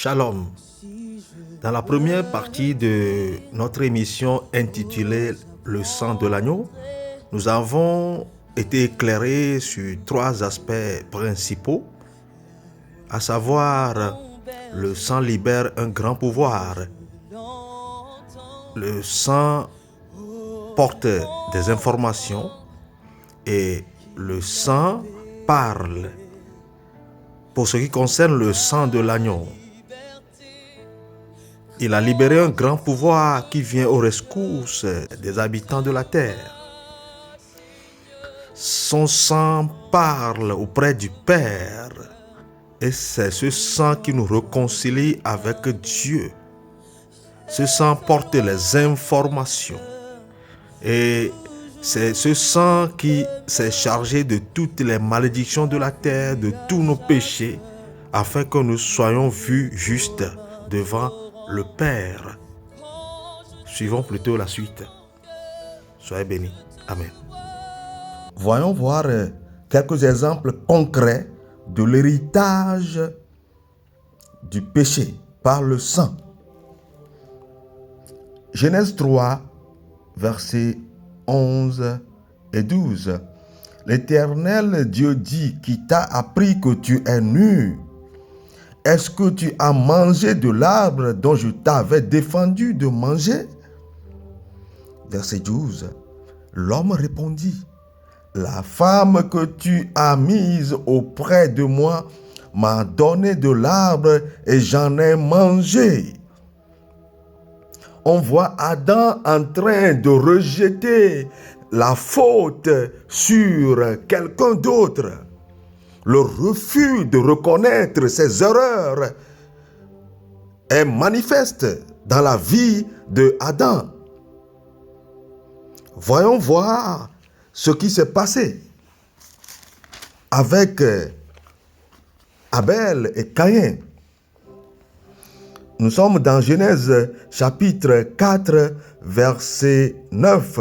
Shalom. Dans la première partie de notre émission intitulée Le sang de l'agneau, nous avons été éclairés sur trois aspects principaux, à savoir le sang libère un grand pouvoir, le sang porte des informations et le sang parle. Pour ce qui concerne le sang de l'agneau, il a libéré un grand pouvoir qui vient aux rescousses des habitants de la terre. Son sang parle auprès du Père et c'est ce sang qui nous réconcilie avec Dieu. Ce sang porte les informations et c'est ce sang qui s'est chargé de toutes les malédictions de la terre, de tous nos péchés, afin que nous soyons vus justes devant le Père. Suivons plutôt la suite. Soyez bénis. Amen. Voyons voir quelques exemples concrets de l'héritage du péché par le sang. Genèse 3, versets 11 et 12. L'Éternel Dieu dit, qui t'a appris que tu es nu? Est-ce que tu as mangé de l'arbre dont je t'avais défendu de manger? Verset 12. L'homme répondit, la femme que tu as mise auprès de moi m'a donné de l'arbre et j'en ai mangé. On voit Adam en train de rejeter la faute sur quelqu'un d'autre. Le refus de reconnaître ses erreurs est manifeste dans la vie de Adam. Voyons voir ce qui s'est passé avec Abel et Caïn. Nous sommes dans Genèse chapitre 4, verset 9.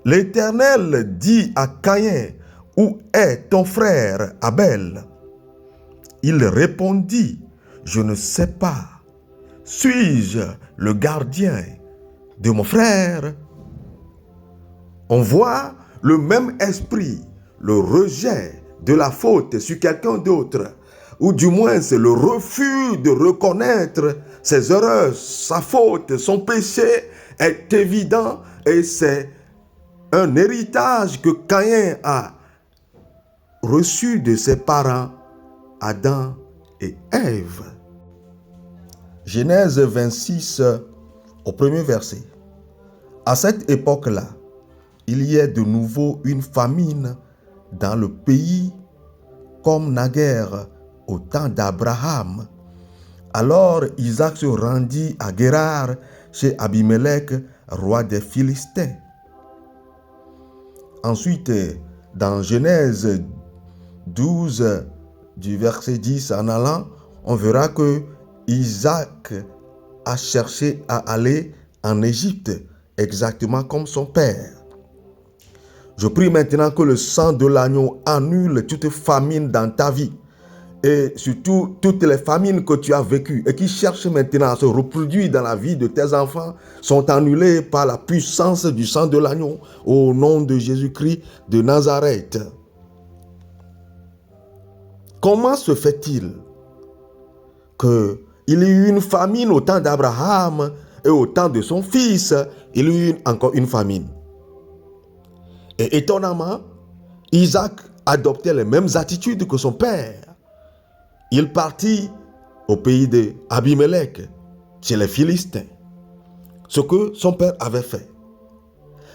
L'Éternel dit à Caïn, où est ton frère Abel? Il répondit, je ne sais pas. Suis-je le gardien de mon frère? On voit le même esprit, le rejet de la faute sur quelqu'un d'autre, ou du moins c'est le refus de reconnaître ses erreurs, sa faute, son péché est évident et c'est un héritage que Caïn a reçu de ses parents, Adam et Ève. Genèse 26, au premier verset. À cette époque-là, il y a de nouveau une famine dans le pays, comme naguère au temps d'Abraham. Alors Isaac se rendit à Guérar chez Abimelech, roi des Philistins. Ensuite, dans Genèse 12, du verset 10 en allant, on verra que Isaac a cherché à aller en Égypte, exactement comme son père. Je prie maintenant que le sang de l'agneau annule toute famine dans ta vie et surtout toutes les famines que tu as vécues et qui cherchent maintenant à se reproduire dans la vie de tes enfants sont annulées par la puissance du sang de l'agneau au nom de Jésus-Christ de Nazareth. Comment se fait-il qu'il y ait eu une famine au temps d'Abraham et au temps de son fils, il y a eu encore une famine? Et étonnamment, Isaac adoptait les mêmes attitudes que son père. Il partit au pays d'Abimelech, chez les Philistins, ce que son père avait fait.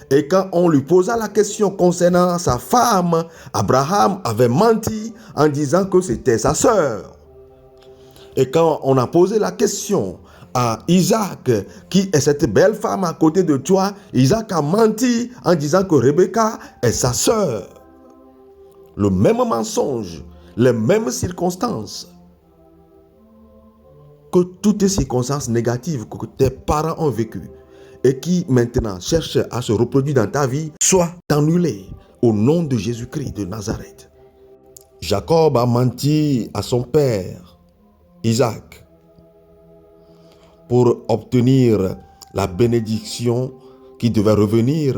Et quand on lui posa la question concernant sa femme, Abraham avait menti en disant que c'était sa sœur. Et quand on a posé la question à Isaac, qui est cette belle femme à côté de toi, Isaac a menti en disant que Rebecca est sa sœur. Le même mensonge, les mêmes circonstances. Que toutes les circonstances négatives que tes parents ont vécues et qui maintenant cherchent à se reproduire dans ta vie soient annulées au nom de Jésus-Christ de Nazareth. Jacob a menti à son père, Isaac. pour obtenir la bénédiction qui devait revenir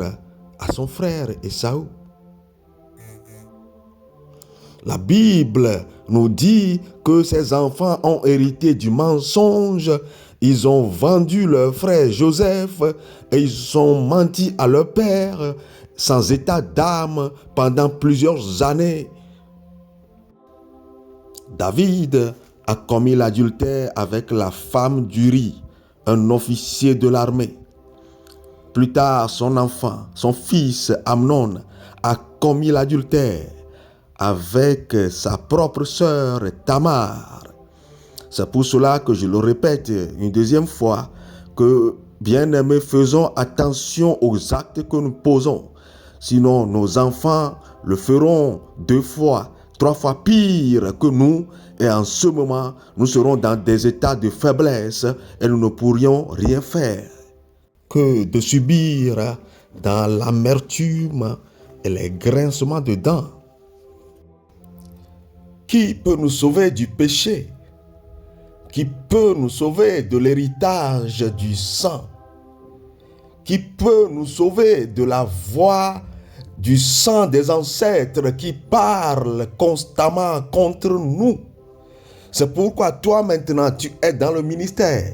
à son frère Ésaü. La Bible nous dit que ces enfants ont hérité du mensonge. Ils ont vendu leur frère Joseph et ils ont menti à leur père sans état d'âme pendant plusieurs années. David a commis l'adultère avec la femme d'Uri, un officier de l'armée. Plus tard, son fils Amnon a commis l'adultère avec sa propre sœur Tamar. C'est pour cela que je le répète une deuxième fois, que bien-aimés, faisons attention aux actes que nous posons. Sinon, nos enfants le feront 2 fois, 3 fois pire que nous, et en ce moment, nous serons dans des états de faiblesse et nous ne pourrions rien faire que de subir dans l'amertume et les grincements de dents. Qui peut nous sauver du péché? Qui peut nous sauver de l'héritage du sang? Qui peut nous sauver de la voix du sang des ancêtres qui parle constamment contre nous? C'est pourquoi toi maintenant, tu es dans le ministère.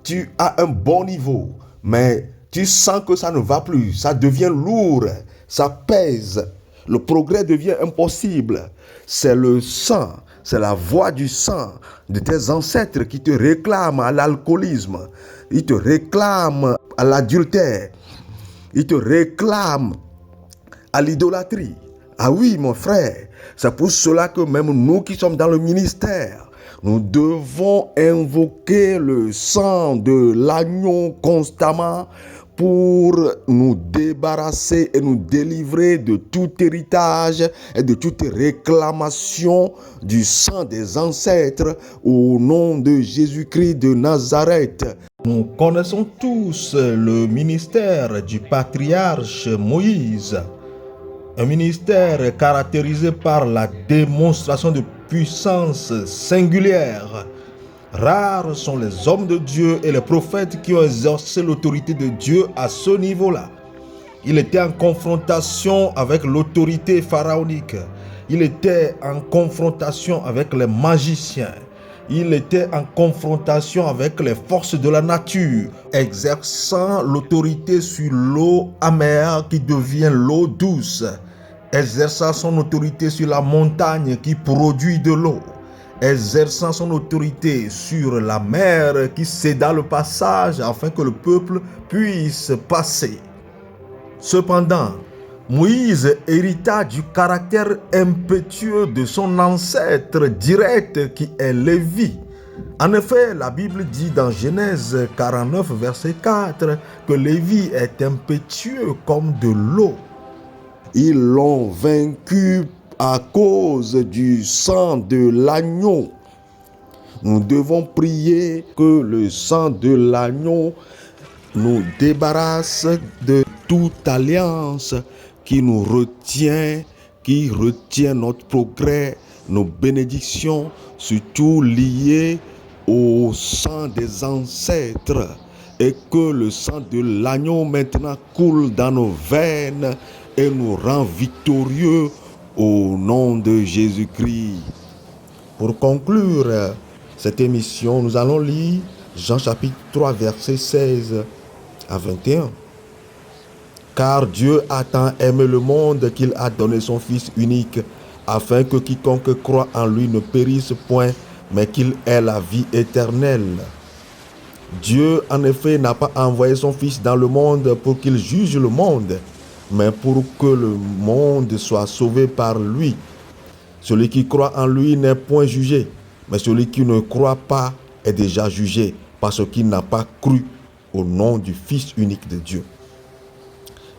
Tu as un bon niveau, mais tu sens que ça ne va plus. Ça devient lourd, ça pèse. Le progrès devient impossible. C'est le sang, c'est la voix du sang de tes ancêtres qui te réclament à l'alcoolisme. Ils te réclament à l'adultère. Ils te réclament à l'idolâtrie. Ah oui, mon frère, c'est pour cela que même nous qui sommes dans le ministère, nous devons invoquer le sang de l'agneau constamment pour nous débarrasser et nous délivrer de tout héritage et de toute réclamation du sang des ancêtres au nom de Jésus-Christ de Nazareth. Nous connaissons tous le ministère du patriarche Moïse, un ministère caractérisé par la démonstration de puissance singulière. Rares sont les hommes de Dieu et les prophètes qui ont exercé l'autorité de Dieu à ce niveau-là. Il était en confrontation avec l'autorité pharaonique. Il était en confrontation avec les magiciens. Il était en confrontation avec les forces de la nature, exerçant l'autorité sur l'eau amère qui devient l'eau douce, exerçant son autorité sur la montagne qui produit de l'eau, exerçant son autorité sur la mer qui céda le passage afin que le peuple puisse passer. Cependant, Moïse hérita du caractère impétueux de son ancêtre direct qui est Lévi. En effet, la Bible dit dans Genèse 49, verset 4, que Lévi est impétueux comme de l'eau. Ils l'ont vaincu à cause du sang de l'agneau. Nous devons prier que le sang de l'agneau nous débarrasse de toute alliance qui nous retient, qui retient notre progrès, nos bénédictions, surtout liées au sang des ancêtres, et que le sang de l'agneau maintenant coule dans nos veines et nous rend victorieux au nom de Jésus-Christ. Pour conclure cette émission, nous allons lire Jean chapitre 3, verset 16 à 21. Car Dieu a tant aimé le monde qu'il a donné son Fils unique, afin que quiconque croit en lui ne périsse point, mais qu'il ait la vie éternelle. Dieu, en effet, n'a pas envoyé son Fils dans le monde pour qu'il juge le monde, mais pour que le monde soit sauvé par lui. Celui qui croit en lui n'est point jugé, mais celui qui ne croit pas est déjà jugé, parce qu'il n'a pas cru au nom du Fils unique de Dieu.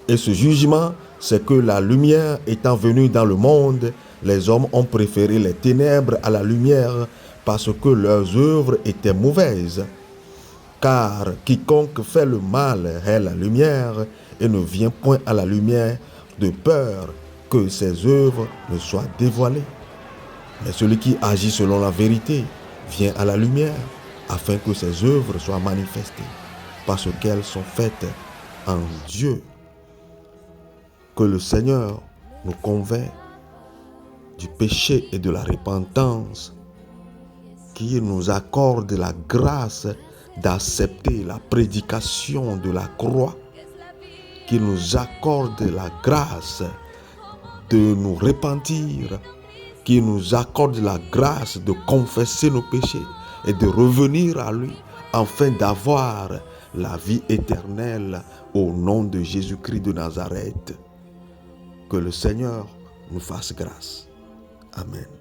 Et ce jugement, c'est que la lumière étant venue dans le monde, les hommes ont préféré les ténèbres à la lumière parce que leurs œuvres étaient mauvaises. Car quiconque fait le mal est la lumière et ne vient point à la lumière de peur que ses œuvres ne soient dévoilées. Mais celui qui agit selon la vérité vient à la lumière afin que ses œuvres soient manifestées, parce qu'elles sont faites en Dieu. Que le Seigneur nous convainc du péché et de la repentance, qu'il nous accorde la grâce d'accepter la prédication de la croix, qu'il nous accorde la grâce de nous repentir, qu'il nous accorde la grâce de confesser nos péchés et de revenir à lui afin d'avoir la vie éternelle au nom de Jésus-Christ de Nazareth. Que le Seigneur nous fasse grâce. Amen.